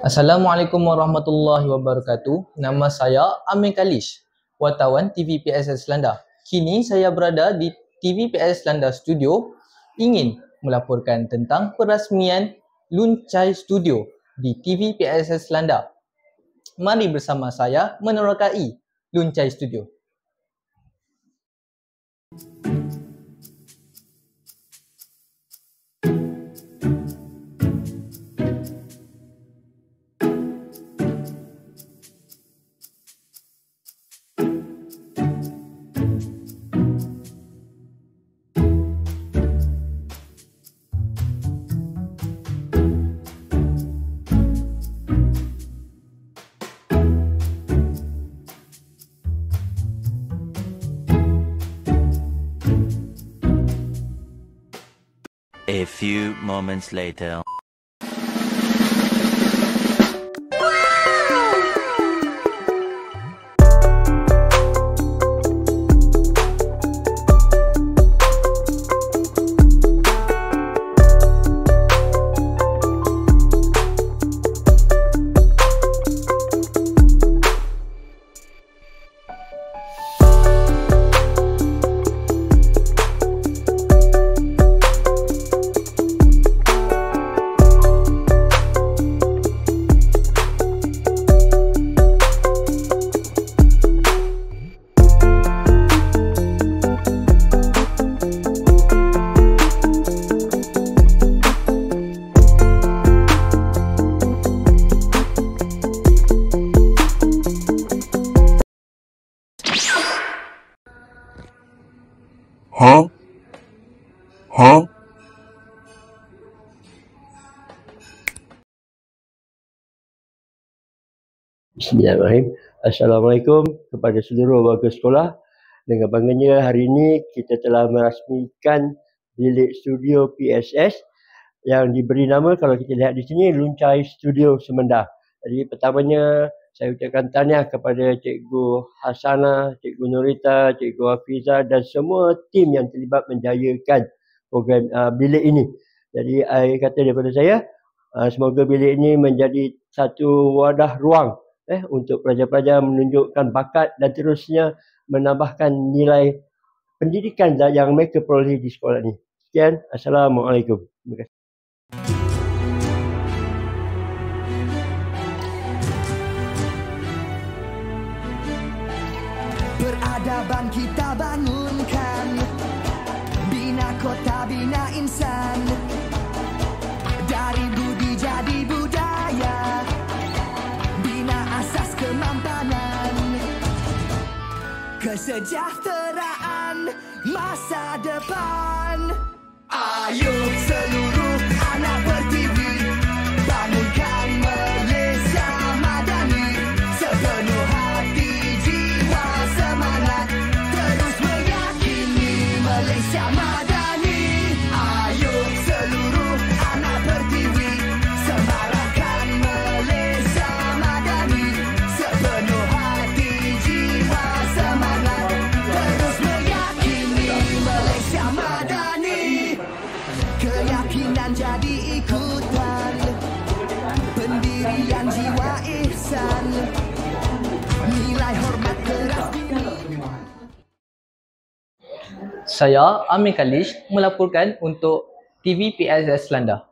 Assalamualaikum warahmatullahi wabarakatuh. Nama saya Amir Kalish, wartawan TV PSS Selanda. Kini saya berada di TV PSS Selanda Studio ingin melaporkan tentang perasmian Luncai Studio di TV PSS Selanda. Mari bersama saya menerokai Luncai Studio. A few moments later. Bismillahirrahmanirrahim. Assalamualaikum kepada seluruh warga sekolah. Dengan bangganya hari ini kita telah merasmikan bilik studio PSS yang diberi nama, kalau kita lihat di sini, Luncai Studio Semenda. Jadi pertamanya saya ucapkan tahniah kepada Cikgu Hasanah, Cikgu Nurita, Cikgu Hafiza dan semua tim yang terlibat menjayakan program bilik ini. Jadi saya kata daripada saya, semoga bilik ini menjadi satu wadah ruang untuk pelajar-pelajar menunjukkan bakat dan terusnya menambahkan nilai pendidikan yang mereka peroleh di sekolah ini. Sekian, Assalamualaikum. Terima kasih. Peradaban kita bangunkan, bina kota, bina insan, dari budi jadi budaya, bina asas kemampanan, kesejahteraan masa depan. Ayo seluruh anak pertiwi, bangunkan Malaysia madani, sepenuh hati, jiwa, semangat, terus meyakini Malaysia madani. Ayo seluruh anak pertiwi, semarakkan Malaysia madani, sepenuh hati, jiwa, semangat, terus meyakini Malaysia madani. Keyakinan jadi ikutan, pendirian jiwa ihsan, nilai hormat keras. Saya Amir Kalish melaporkan untuk TV PSS Selanda.